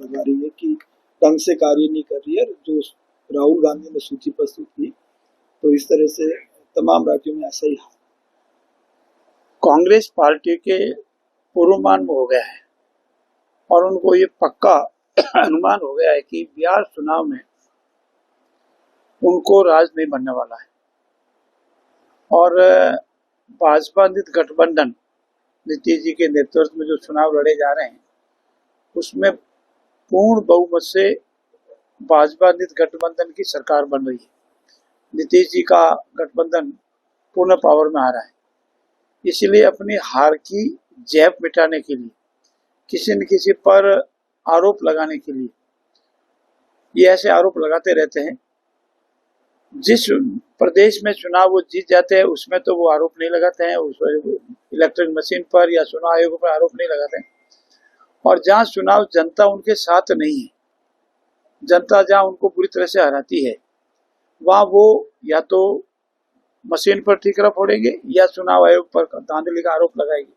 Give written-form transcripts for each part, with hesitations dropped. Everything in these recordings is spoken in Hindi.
लगा रही है कि ढंग से कार्य नहीं कर रही है। जो राहुल गांधी ने सूची प्रस्तुत की, तो इस तरह से तमाम राज्यों में ऐसा ही हाल। कांग्रेस पार्टी के पूर्वानुमान में हो गया है और उनको ये पक्का अनुमान हो गया है कि बिहार चुनाव में उनको राज नहीं बनने वाला है और भाजपा गठबंधन नीतीश जी के नेतृत्व में जो चुनाव लड़े जा रहे हैं उसमें पूर्ण बहुमत से भाजपा गठबंधन की सरकार बन रही है। नीतीश जी का गठबंधन पूर्ण पावर में आ रहा है, इसलिए अपनी हार की जैप मिटाने के लिए किसी न किसी पर आरोप लगाने के लिए ये ऐसे आरोप लगाते रहते हैं। जिस प्रदेश में चुनाव वो जीत जाते हैं उसमें तो वो आरोप नहीं लगाते हैं, उस इलेक्ट्रॉनिक मशीन पर या चुनाव आयोग पर आरोप नहीं लगाते हैं। और जहाँ चुनाव जनता उनके साथ नहीं है, जनता जहाँ उनको बुरी तरह से हराती है, वहाँ वो या तो मशीन पर ठीकरा फोड़ेंगे या चुनाव आयोग पर धांधली का आरोप लगाएंगे।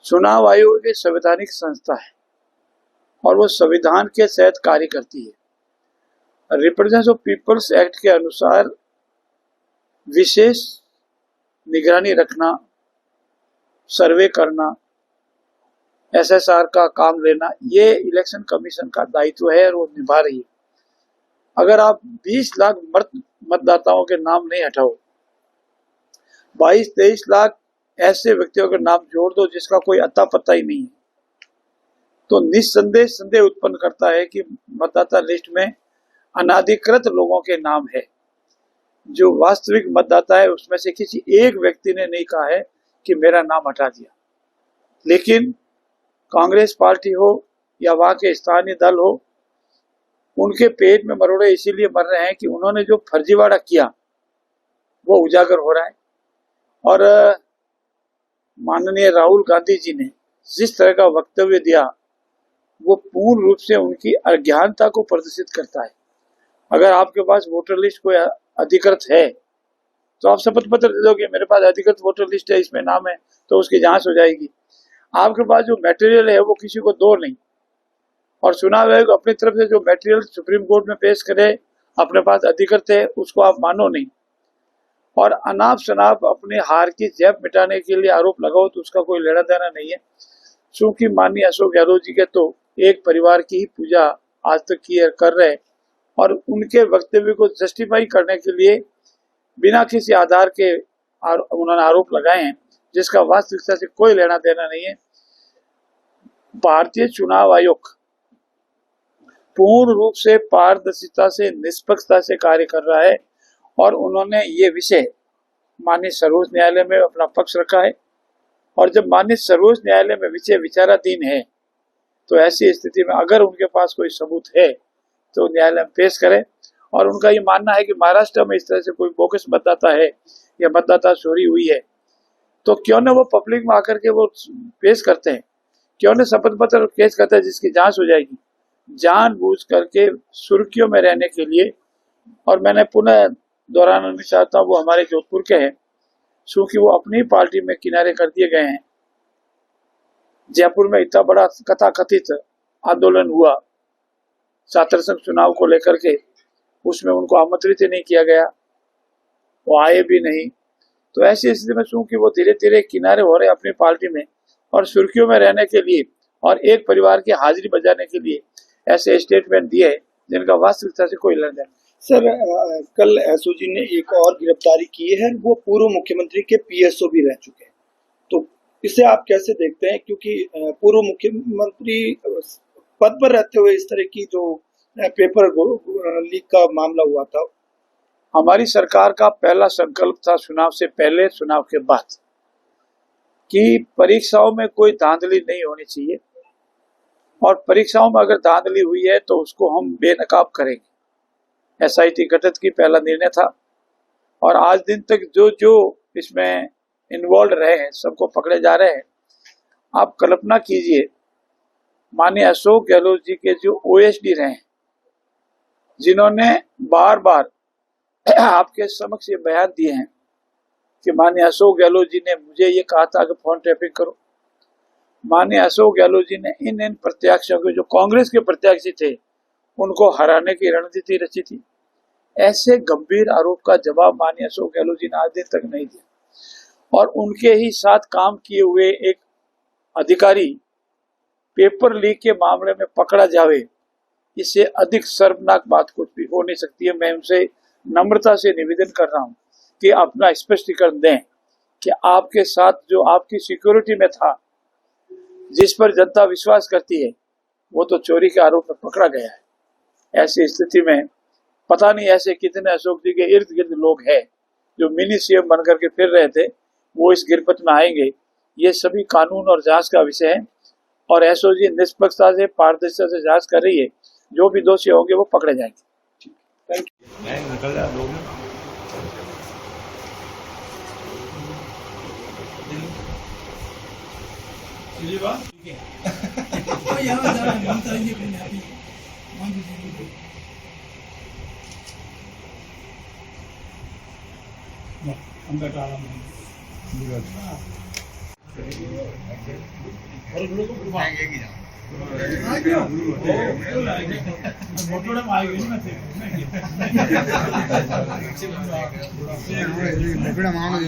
चुनाव आयोग एक संवैधानिक संस्था है और वो संविधान के तहत कार्य करती है। रिप्रेजेंटेशन ऑफ पीपल्स एक्ट के अनुसार विशेष निगरानी रखना, सर्वे करना, एसएसआर का काम लेना, ये इलेक्शन कमीशन का दायित्व है और वो निभा रही है। अगर आप 20 लाख मतदाताओं के नाम नहीं हटाओ, 22-23 लाख ऐसे व्यक्तियों के नाम जोड़ दो जिसका कोई अता पता ही नहीं है, तो निस्संदेह संदेह उत्पन्न करता है कि मतदाता लिस्ट में अनाधिकृत लोगों के नाम है। जो वास्तविक मतदाता है उसमें से किसी एक व्यक्ति ने नहीं कहा है कि मेरा नाम हटा दिया। लेकिन कांग्रेस पार्टी हो या वहां के स्थानीय दल हो, उनके पेट में मरोड़े इसीलिए मर रहे हैं कि उन्होंने जो फर्जीवाड़ा किया वो उजागर हो रहा है। और माननीय राहुल गांधी जी ने जिस तरह का वक्तव्य दिया वो पूर्ण रूप से उनकी अज्ञानता को प्रदर्शित करता है। अगर आपके पास वोटर लिस्ट कोई अधिकृत है तो आप शपथ पत्र दे दोगे, मेरे पास अधिकृत वोटर लिस्ट है, इसमें नाम है, तो उसकी जांच हो जाएगी। आपके पास जो मटेरियल है वो किसी को दो नहीं, और चुनाव आयोग अपनी तरफ से जो मटेरियल सुप्रीम कोर्ट में पेश करे अपने पास अधिकृत है उसको आप मानो नहीं, और अनाप शनाप अपने हार की जैब मिटाने के लिए आरोप लगाओ तो उसका कोई लेना देना नहीं है। क्योंकि माननीय अशोक गहलोत जी के तो एक परिवार की ही पूजा आज तक कर रहे, और उनके वक्तव्य को जस्टिफाई करने के लिए बिना किसी आधार के उन्होंने आरोप लगाए हैं जिसका वास्तविकता से कोई लेना देना नहीं है। भारतीय चुनाव आयोग पूर्ण रूप से पारदर्शिता से, निष्पक्षता से कार्य कर रहा है और उन्होंने ये विषय माननीय सर्वोच्च न्यायालय में अपना पक्ष रखा है। और जब माननीय सर्वोच्च न्यायालय में विषय विचाराधीन है तो ऐसी स्थिति में अगर उनके पास कोई सबूत है तो न्यायालय में पेश करें। और उनका ये मानना है कि महाराष्ट्र में इस तरह से कोई बोगस मतदाता है या मतदाता चोरी हुई है तो क्यों न वो पब्लिक में आकर के वो पेश करते हैं, क्यों न शपथ पत्र पेश करते हैं जिसकी जांच हो जाएगी, जानबूझ करके सुर्खियों में रहने के लिए। और मैंने पुनः दोहराना नहीं चाहता, वो हमारे जोधपुर के हैं, क्योंकि वो अपनी पार्टी में किनारे कर दिए गए हैं। जयपुर में इतना बड़ा कथाकथित आंदोलन हुआ छात्र संघ चुनाव को लेकर के, उसमें उनको आमंत्रित ही नहीं किया गया, वो आए भी नहीं। तो ऐसी स्थिति में चूंकि वो धीरे धीरे किनारे हो रहे अपनी पार्टी में और सुर्खियों में रहने के लिए और एक परिवार की हाजिरी बजाने के लिए ऐसे स्टेटमेंट दिए जिनका वास्तविकता से कोई लेना देना। सर, कल एसओजी ने एक और गिरफ्तारी की है, वो पूर्व मुख्यमंत्री के पीएसओ भी रह चुके हैं, तो इसे आप कैसे देखते हैं? क्योंकि पूर्व मुख्यमंत्री पद पर रहते हुए इस तरह की जो पेपर लीक का मामला हुआ था। हमारी सरकार का पहला संकल्प था चुनाव से पहले, चुनाव के बाद, कि परीक्षाओं में कोई धांधली नहीं होनी चाहिए, और परीक्षाओं में अगर धांधली हुई है तो उसको हम बेनकाब करेंगे। एसआईटी गठित की पहला निर्णय था, और आज दिन तक जो जो इसमें इन्वॉल्व रहे हैं सबको पकड़े जा रहे हैं। आप कल्पना कीजिए, माननीय अशोक गहलोत जी के जो ओएसडी रहे हैं, जिन्होंने बार बार आपके समक्ष ये बयान दिए हैं कि माननीय अशोक गहलोत जी ने मुझे ये कहा था कि फोन टैपिंग करो। माननीय अशोक गहलोत जी ने इन प्रत्याशियों को, जो कांग्रेस के प्रत्याशी थे, उनको हराने की रणनीति रची थी। ऐसे गंभीर आरोप का जवाब माननीय अशोक गहलोत जी ने आज दिन तक नहीं दिया और उनके ही साथ काम किए हुए एक अधिकारी पेपर लीक के मामले में पकड़ा जावे, इससे अधिक शर्मनाक बात कुछ भी हो नहीं सकती है। मैं उनसे नम्रता से निवेदन कर रहा हूं कि अपना स्पष्टीकरण दें कि आपके साथ जो आपकी सिक्योरिटी में था, जिस पर जनता विश्वास करती है, वो तो चोरी के आरोप में पकड़ा गया है। ऐसी स्थिति में पता नहीं ऐसे कितने अशोक जी के इर्द गिर्द लोग हैं जो मिनी सीएम बनकर के फिर रहे थे, वो इस गिरफ्त में आएंगे। ये सभी कानून और जांच का विषय है और एसओजी निष्पक्षता से, पारदर्शिता से जांच कर रही है। जो भी दोषी होंगे वो पकड़े जाएंगे। Thank you. मोकळा माणूस